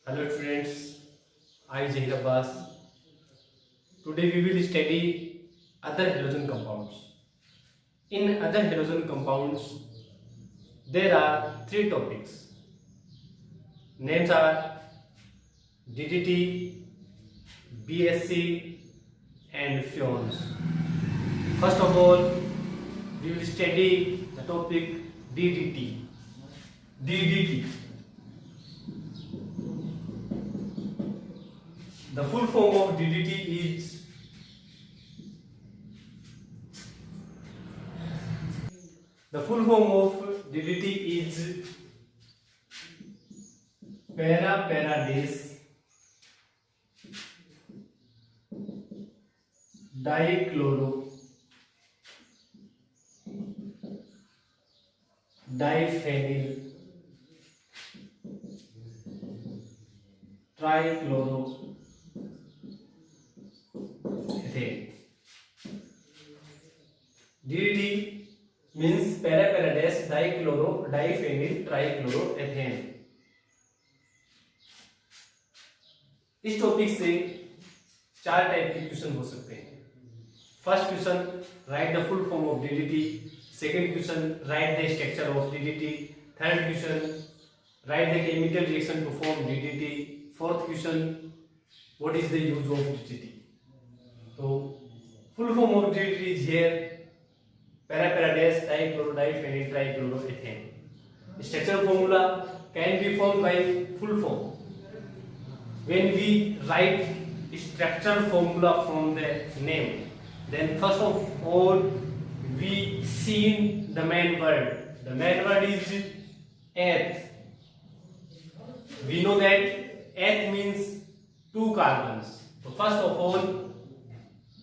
Hello students, I Zahir Abbas. Today we will study other halogen compounds. In other halogen compounds, there are three topics. Names are DDT, BSC and fuels. First of all, we will study the topic DDT. DDT. The full form of DDT is para-paradase dichloro diphenyl trichloro DDT means para-paradase dichloro diphenyl trichloroethane. इस topic से चार type के question हो सकते हैं. First question, write the full form of DDT. Second question, write the structure of DDT. Third question, write the chemical reaction to form DDT. Fourth question, what is the use of DDT. तो full form of DDT is here para-paradase dichloro diphenyl trichloroethane. Structural formula can be formed by full form. When we write structural formula from the name, then first of all we see the main word. The main word is eth. We know that eth means two carbons. So first of all,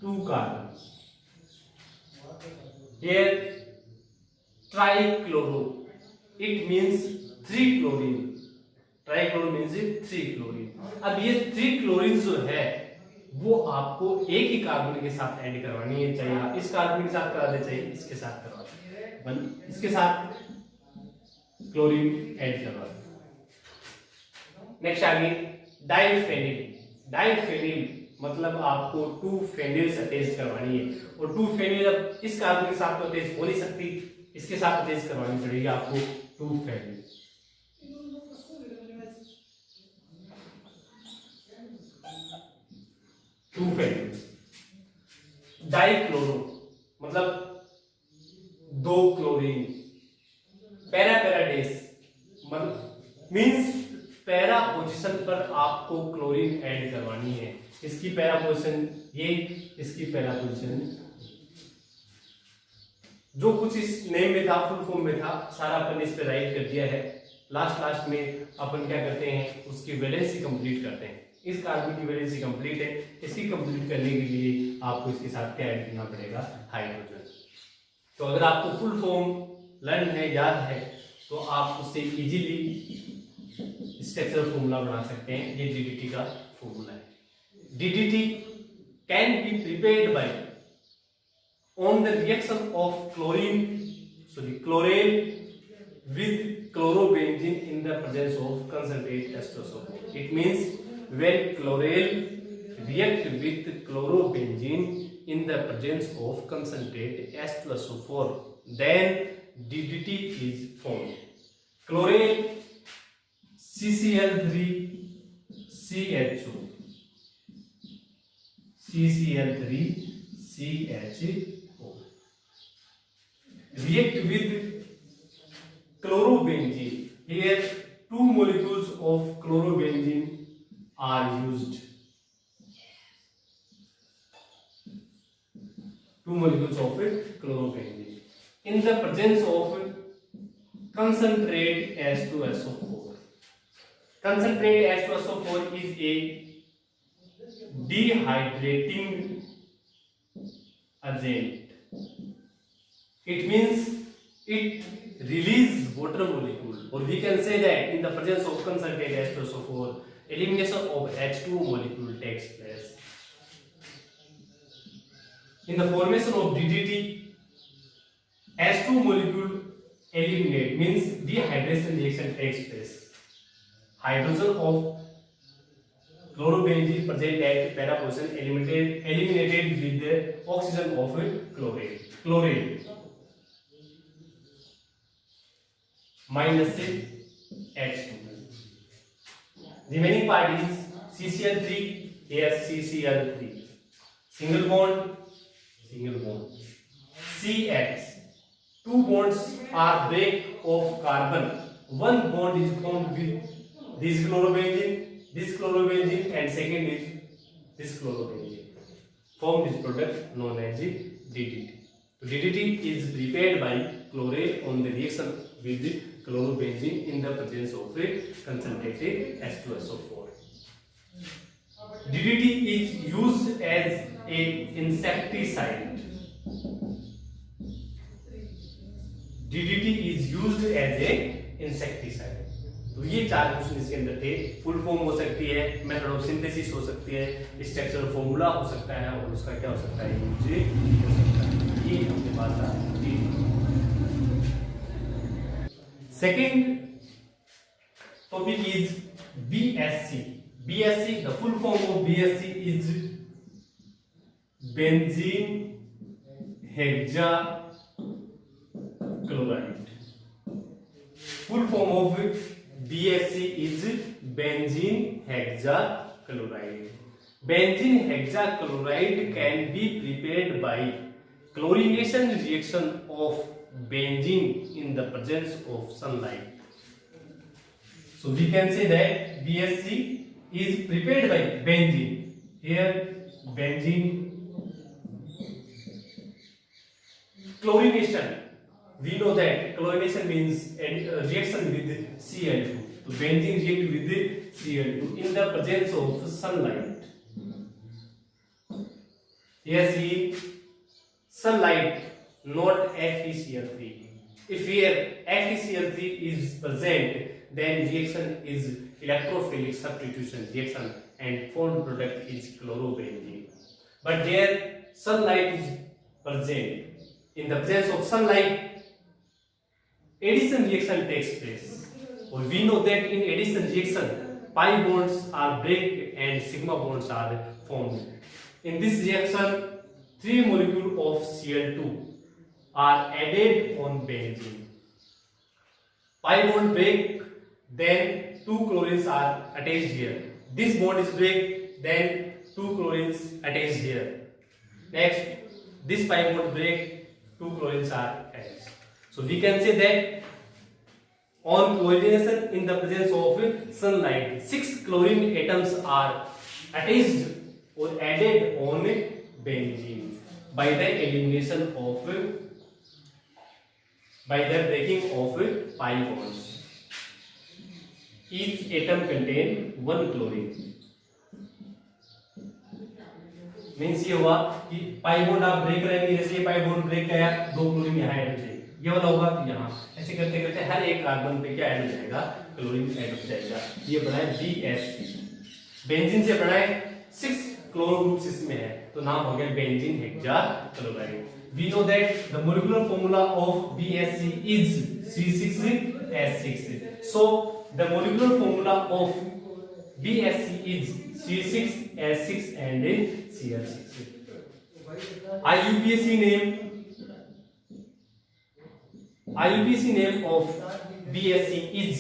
two carbons. Here trichloro, it means three chlorine. Trichloro means three chlorine. अब ये three chlorine जो है वो आपको एक ही carbon के साथ add करवानी है. चाहिए आप इस कार्बन के साथ करा दे, चाहिए इसके साथ करवा दे, इसके साथ क्लोरीन ऐड करवा दे. नेक्स्ट आगे डाइफेनिल. डाइफेनिल मतलब आपको टू फेनिल्स अटैच करवानी है. और टू फेनिल अब इस कार्बन के साथ तो अटैच हो नहीं सकती, इसके साथ अटैच करवानी पड़ेगी आपको two phenyl. Two phenyl. Dichloro मतलब दो क्लोरीन. पैरा-पैराडेस मतलब मींस पैरा पोजीशन पर आपको क्लोरीन ऐड करवानी है. इसकी पैरा पोजीशन ये, इसकी पैरा पोजीशन जो कुछ इस नेम में था, फुल फॉर्म में था, सारा अपन इस पे राइट कर दिया है. लास्ट में अपन क्या करते हैं, उसकी वैलेंसी कंप्लीट करते हैं. इस कार्बन की वैलेंसी कंप्लीट है. इसकी कंप्लीट करने के लिए आपको इसके साथ क्या ऐड करना पड़ेगा, हाइड्रोजन. तो अगर आपको फुल फॉर्म लर्न है, याद है, तो आप उससे इजीली स्ट्रक्चरल फॉर्मूला बना सकते हैं. ये डीडीटी का फॉर्मूला है. DDT can be prepared by on the reaction of chlorine with chlorobenzene in the presence of concentrate H2SO4. It means when chlorine react with chlorobenzene in the presence of concentrate H2SO4, then DDT is formed. Chlorine CCl3 CHO CCl3 CHO react with chlorobenzene. Here two molecules of chlorobenzene are used. Two molecules of chlorobenzene in the presence of concentrate H2SO4. Concentrate H2SO4 is a dehydrating agent. It means it releases water molecule, or we can say that in the presence of concentrate H2SO4, elimination of H2 molecule takes place. In the formation of DDT, H2 molecule eliminate means dehydration reaction takes place. Hydrogen of chlorobenzene present at para position eliminated with the oxygen of chlorine minus H2. Remaining part is CCl3, here CCl3, single bond, CH. Two bonds are break of carbon. One bond is formed with this chlorobenzene, and second is this chlorobenzene. Form this product known as DDT. So DDT is prepared by chlorine on the reaction with the chlorobenzene in the presence of a concentrated H2SO4. DDT is used as a insecticide. DDT is used as a insecticide. तो ये चार question इसके अंदर थे. Full form हो सकती है, method of synthesis हो सकती है, स्ट्रक्चरल फॉर्मूला हो सकता है, और उसका क्या हो सकता है, यूज हो सकता है. ये अपने पास था. Second topic is BSC. BSC, the full form of BSC is benzene hexachloride. Full form of BSC is benzene hexachloride. Benzene hexachloride can be prepared by chlorination reaction of benzene in the presence of sunlight. So we can say that BSC is prepared by benzene. Here benzene chlorination. We know that chlorination means reaction with Cl2. So benzene react with Cl2 in the presence of sunlight. Here see sunlight, not FeCl3. If here FeCl3 is present, then reaction is electrophilic substitution reaction and formed product is chlorobenzene. But there sunlight is present. In the presence of sunlight, addition reaction takes place. Or we know that in addition reaction, pi bonds are break and sigma bonds are formed. In this reaction, 3 molecules of Cl2 are added on benzene. Pi bond break, then 2 chlorines are attached here. This bond is break, then 2 chlorines attached here. Next, this pi bond break, 2 chlorines are attached. So we can say that on chlorination in the presence of sunlight, 6 chlorine atoms are attached or added on benzene by the elimination of, by the breaking of pi bonds. Each atom contain 1 chlorine. Means ये हुआ कि pi bond आप break करेंगे, जैसे ये pi bond break किया, 2 chlorine यहाँ add हो जाएगी, ये वाला होगा तो यहाँ ऐसे करते करते हर एक कार्बन पे क्या ऐड हो जाएगा, क्लोरीन ऐड हो जाएगा. ये बना है BSC. बेंजीन से बना है 6 क्लोरो ग्रुप्स इसमें है, तो नाम हो गया benzene hexachloride. We know that the molecular formula of BSC is C6H6. So the molecular formula of BSC is C6H6 and Cl6. IUPAC name of BSC is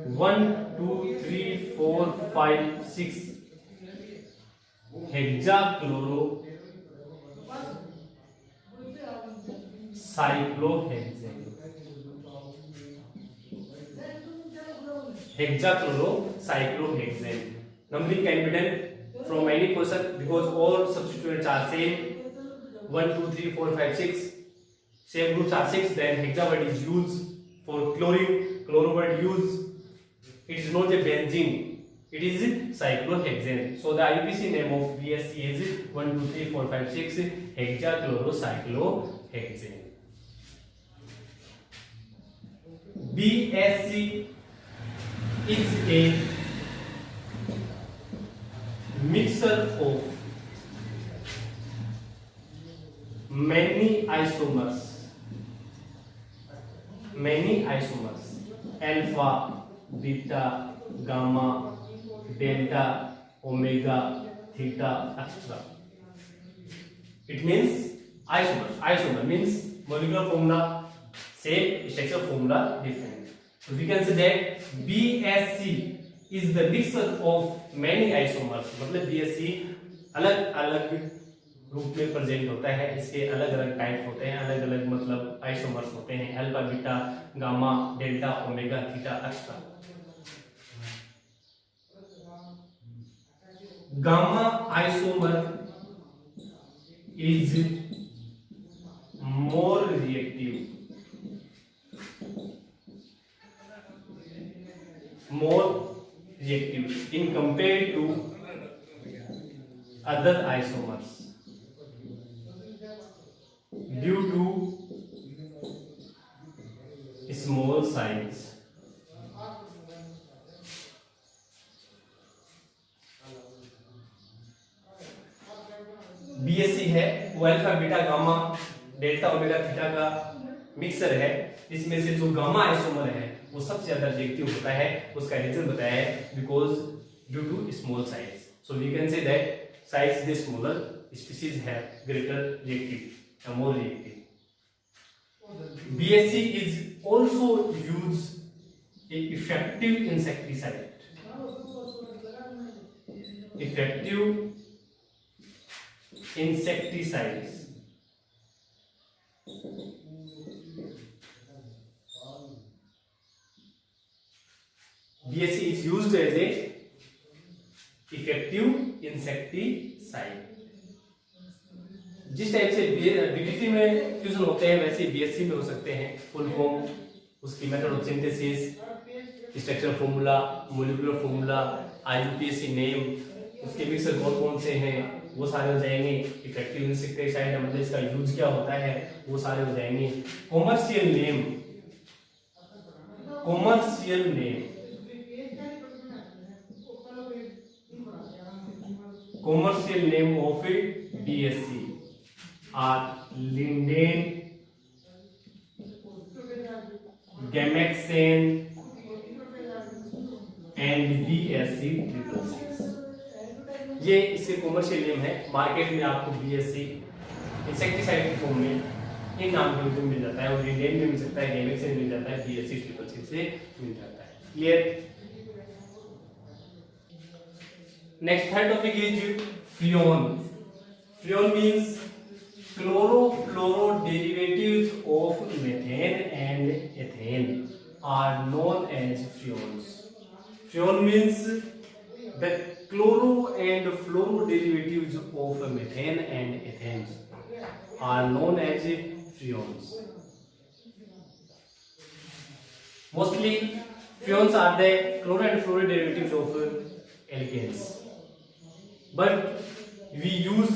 1, 2, 3, 4, 5, 6 hexachloro cyclohexane. Hexachlorocyclohexane. Numbering can be done from any person because all substituents are same. 1, 2, 3, 4, 5, 6. Same groups are 6. Then hexa word is used for chlorine. Chloro word used. It is not a benzene. It is cyclohexane. So the IUPAC name of BSC is 1, 2, 3, 4, 5, 6 hexachlorocyclohexane. BSC is a mixture of many isomers, alpha, beta, gamma, delta, omega theta extra. It means isomer. Isomer means molecular formula same, structure formula different. So we can say that BSC is the mixture of many isomers. मतलब BSC अलग अलग रूप में present होता है, इसके अलग अलग टाइप होते हैं, अलग अलग मतलब आइसोमर्स होते हैं, alpha beta gamma delta omega theta extra. Gamma isomer is more reactive in compared to other isomers due to small size. BSc है वो alpha beta gamma delta omega theta का मिक्सर है. इसमें से जो गामा आइसोमर है वो सबसे ज्यादा रिएक्टिव होता है. उसका रीजन बताया है because due to small size. So we can say that size the smaller species have greater reactive और more reactive. BSC is also used a effective insecticide. Effective insecticides. BSC is used as a effective insecticide. जिस type से DDT में fusion होते हैं वैसे BSC में हो सकते हैं. फुल फॉर्म, उसकी method of synthesis, structural formula, molecular formula, IUPAC name, उसके मिक्सर कौन से हैं वो सारे हो जाएंगे. इफेक्टिव इंसेक्टिसाइड मतलब इसका यूज क्या होता है वो सारे हो जाएंगे. Commercial name of BSC are lindane, gammexane and BSC 666. ये इसके कॉमर्शियल नेम है. मार्केट में आपको BSC इंसेक्टिसाइड की फॉर्म में इन नाम के मिल जाता है. और इंडियन में मिल सकता है, गैमेक्सेन मिल जाता है, BSC 666 से मिल जाता है. Clear. Next third topic is freon. Freon means chlorofluoro derivatives of methane and ethane are known as freons. Freon means the chloro and fluoro derivatives of methane and ethane are known as freons. Mostly freons are the chloro and fluoro derivatives of alkanes, but we use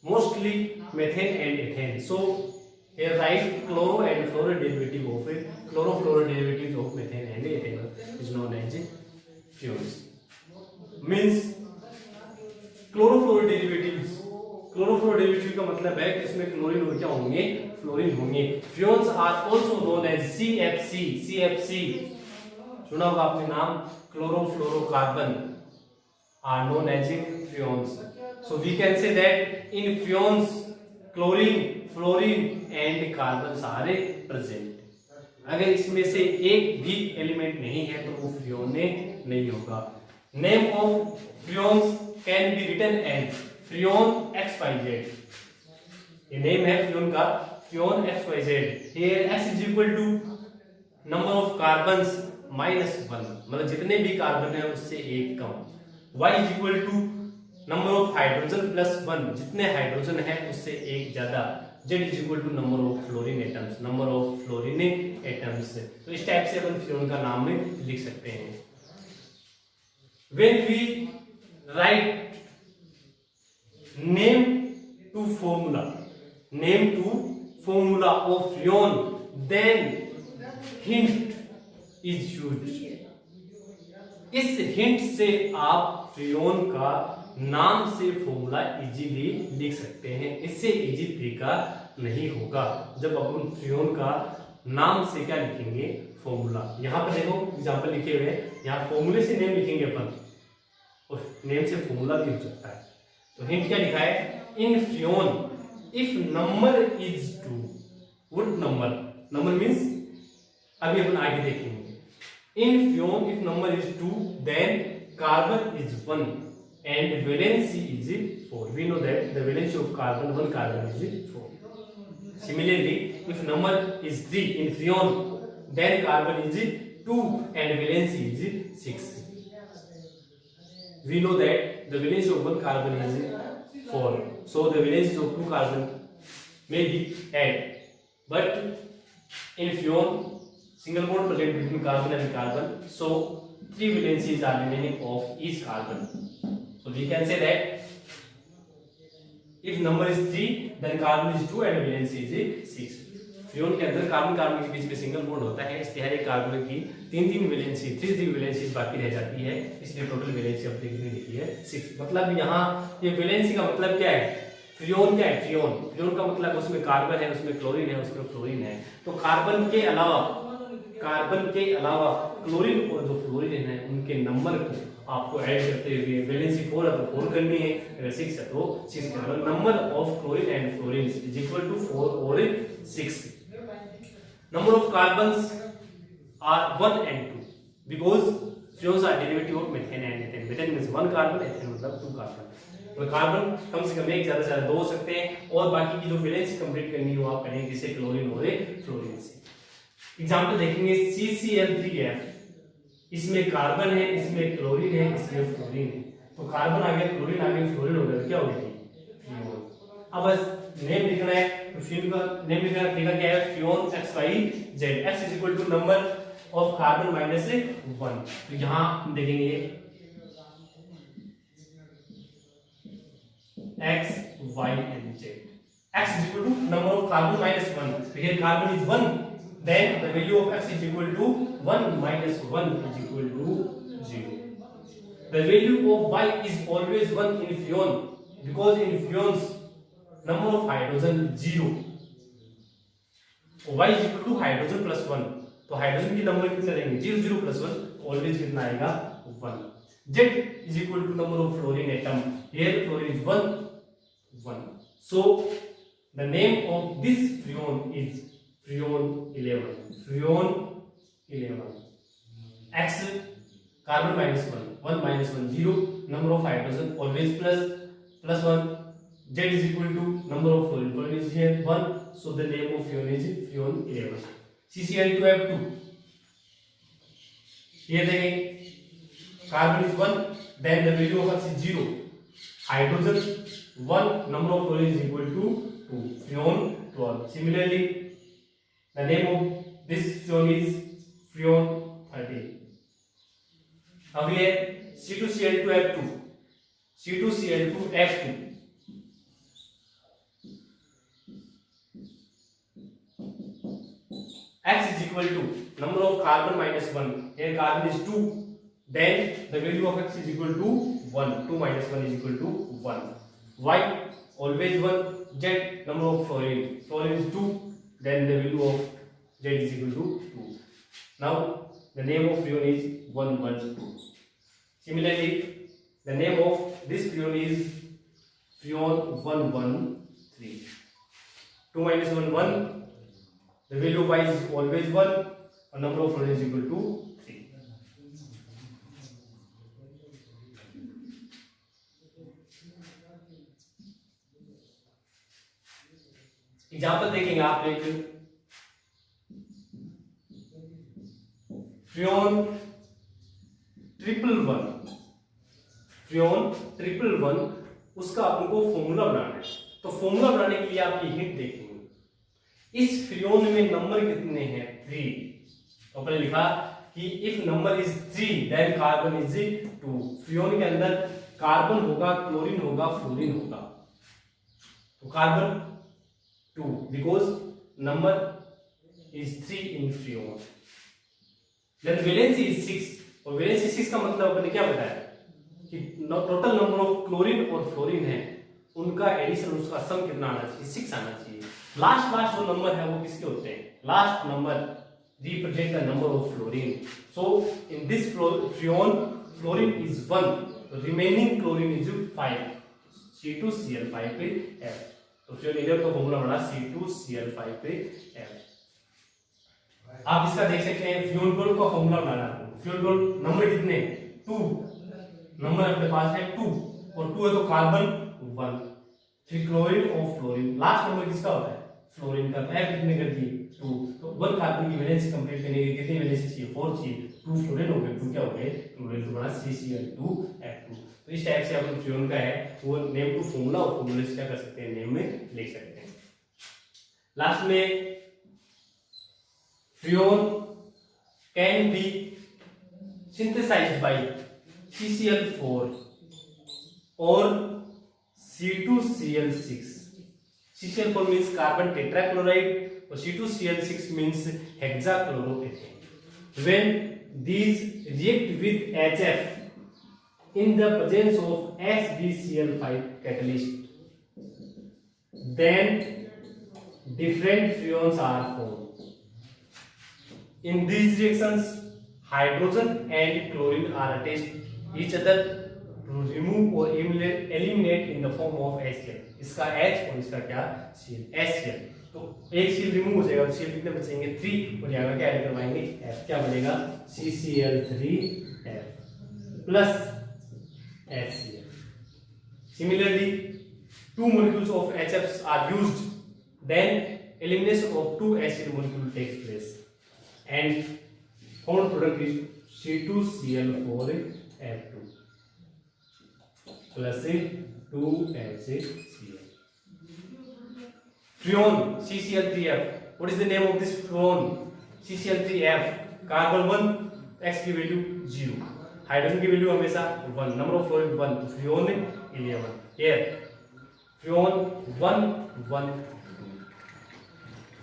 mostly methane and ethane. So here write chloro and fluoro derivative of chloro-fluoro derivatives of methane and ethane is known as freons. Means chlorofluoro derivatives. Chlorofluoro derivative का मतलब है कि इसमें chlorine और क्या होंगे, fluorine होंगे. Freons are also known as CFC. सुना होगा आपने नाम. Chlorofluorocarbon are known as freons. So we can say that in freons chlorine, fluorine and carbon are present. अगर इसमें से एक भी एलिमेंट नहीं है तो वो फ्रियोन नहीं होगा. Name of freons can be written as freon XYZ. ये नेम है फ्रियोन का, freon XYZ. Here X is equal to number of carbons minus 1, मतलब जितने भी कार्बन है उससे एक कम. Y is equal to number of hydrogen plus 1, जितने हाइड्रोजन है उससे एक ज्यादा. Z is equal to number of fluorine atoms. तो इस टाइप से अपन फ्रियोन का नाम में लिख सकते हैं. When we write name to formula of freon, then hint is used. इस हिंट से आप फ्रियोन का नाम से फॉर्मूला इजीली लिख सकते हैं. इससे इजी तरीका नहीं होगा जब अपन फ्रियोन का नाम से क्या लिखेंगे, फॉर्मूला. यहां पर देखो एग्जांपल लिखे हुए हैं, यहां फॉर्मूले से नेम लिखेंगे अपन और नेम से फॉर्मूला भी हो सकता है। तो हिंट क्या लिखा है, in freon if number is 2, would number means अभी अपन आगे देखेंगे। In freon if number is 2 then carbon is 1 and valency is 4. We know that the valency of carbon, one carbon is 4. Similarly, if number is 3 in freon, then carbon is 2 and valency is 6. We know that the valency of one carbon is 4. So the valency of two carbon may be added. But in freon, single bond present between carbon and carbon. So 3 valencies are remaining of each carbon. So we can say that if number is 3 then carbon is 2 and valency is 6. Freon के अंदर carbon carbon के बीच में single bond होता है, इसलिए हर एक carbon की 3 valency 3 valency बाकी रह जाती है, इसलिए टोटल वैलेंसी अब देखने लिखी है 6। मतलब यहाँ ये वैलेंसी का मतलब क्या है, फ्रियोन क्या है, फ्रियोन का मतलब उसमें कार्बन है, उसमें क्लोरीन है, उसमें फ्लोरीन है। तो कार्बन के अलावा क्लोरीन और जो फ्लोरीन है उनके नंबर को आपको ऐड करते हुए वैलेंसी 4 है तो 4 करनी है, अगर 6 है तो 6 करना। Number of chlorine and fluorine is equal to 4 और 6। Number of carbons are 1 and 2 because freons are derivative of methane and ethane. Methane means 1 carbon, ethane मतलब 2 कार्बन। तो कार्बन कम से कम एक, ज्यादा से ज्यादा 2 हो सकते हैं, और बाकी की जो वैलेंसी कंप्लीट करनी हो आप करेंगे जिसे क्लोरीन और फ्लोरीन से। एग्जांपल देखेंगे CCl3F, इसमें कार्बन है, इसमें क्लोरीन है, इसमें फ्लोरीन है। तो कार्बन आ गया, क्लोरीन आ गया, फ्लोरीन हो गया, क्या हो गया, फ्रियोन। अब बस नेम लिखना है, तो फ्रियोन का नेम लिखना तरीका क्या है, freon XYZ, X is equal to number of carbon minus 1। तो यहाँ हम देखेंगे X, Y and Z। X is equal to number of carbon minus 1. So here carbon is 1. Then the value of X is equal to 1 minus 1 is equal to 0. The value of Y is always 1 in freon because in freons number of hydrogen is 0. Y is equal to hydrogen plus 1. तो hydrogen की number कितने रहेंगे, 0 0 plus 1, always कितना आएगा 1. Z is equal to number of fluorine atom. Here fluorine is 1. So the name of this freon is freon 11. Freon 11. X carbon minus 1, 1 minus 1 0. Number of hydrogen always plus 1. Z is equal to number of fluorine. Fluorine is here 1. So the name of freon is freon 11. CCl2F2. Here देखें carbon is 1. Then the value of X is 0. Hydrogen 1. Number of fluorine is equal to 2. Freon 12. Similarly, the name of this freon is freon 13. Now here C2Cl2F2. C2Cl2F2. X is equal to number of carbon minus 1. Here carbon is 2. Then the value of X is equal to 1. 2 minus 1 is equal to 1. Y always 1. Z number of fluorine. Fluorine is 2. Then the value of Z is equal to 2. Now the name of freon is 112. Similarly, the name of this freon is freon 113. 2 minus 1 1. The value of Y is always 1. And number of fluorine is equal to 3. Example देखेंगे आप एक Freon 111, Freon 111, उसका अपन को formula बनाना है। तो formula बनाने के लिए आप ये हिंट देखेंगे, इस फ्रियोन में नंबर कितने हैं, 3। तो अपने लिखा कि if number is 3 then carbon is 2। Freon के अंदर कार्बन होगा, क्लोरीन होगा, फ्लोरीन होगा। तो carbon 2 because number is 3 in freon. Then valency is 6 और valency 6 का मतलब अपने क्या बताया कि टोटल नंबर ऑफ क्लोरीन और फ्लोरीन है उनका एडिशन, उसका सम कितना आना चाहिए, 6 आना चाहिए। लास्ट जो नंबर है वो किसके होते हैं, last number represent the number of fluorine. So in this freon fluorine is 1, remaining chlorine is 5, C2Cl5 पे F। तो फ्यूल लीडर का फॉर्मूला बना C2Cl5 पे F। आप इसका देख सकते हैं फ्यूल गोल का फॉर्मूला बनाना है। फ्यूल गोल नंबर कितने, 2 नंबर अपने पास है 2, और 2 है तो कार्बन 1, फिर क्लोरीन और फ्लोरीन, लास्ट नंबर किसका होता है, फ्लोरीन का। तो F कितने कर दिए 2, तो 1 कार्बन की वैलेंसी कंप्लीट करने के कितनी वैलेंसी चाहिए, 4 चाहिए, 2 फ्लोरीन हो गए, 2 क्या हो गए क्लोरीन, तो बना CCl2F2। तो इस टाइप से अपन फ्यूल का है वो नेम टू फॉर्मूला, और फॉर्मूले से क्या कर सकते हैं, नेम में लिख सकते हैं। लास्ट में fuel can be synthesized by CCl4 or C2Cl6। CCl4 means carbon tetrachloride or C2Cl6 means hexachloroethane. When these react with HF in the presence of SbCl5 catalyst, then different freons are formed. In these reactions, hydrogen and chlorine are attached each other to remove or eliminate in the form of HCl। इसका H और इसका क्या Cl, HCl। तो एक Cl remove हो जाएगा, Cl कितने बचेंगे 3, और यहाँ क्या ऐड करवाएंगे F, क्या बनेगा CCl3F plus HCl। Similarly, 2 molecules of HFs are used, then elimination of 2 HCl molecule takes place and found product is C2Cl4F2 plus 2HCl। Freon CCl3F, what is the name of this freon, CCl3F, carbon 1, X की value 0, hydrogen की value हमेशा 1, number of fluorine 1, तो freon 11, here freon 1 1 2।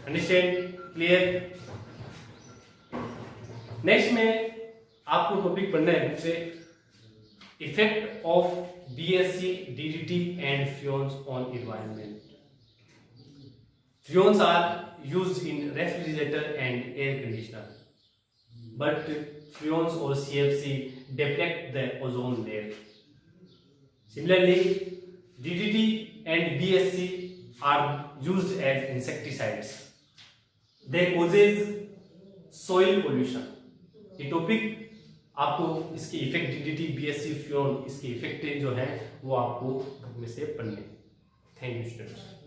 Understand, clear. Next में आपको topic पढ़ना है book से effect of BSC, DDT and freons on environment. Freons are used in refrigerator and air conditioner, but freons और CFC deplete the ozone layer. Similarly, DDT and BSC are used as insecticides. They causes soil pollution. ये topic आपको इसके effect DDT, BSC, फ्यून, इसके effect जो है वो आपको book में से पढ़ने। Thank you students.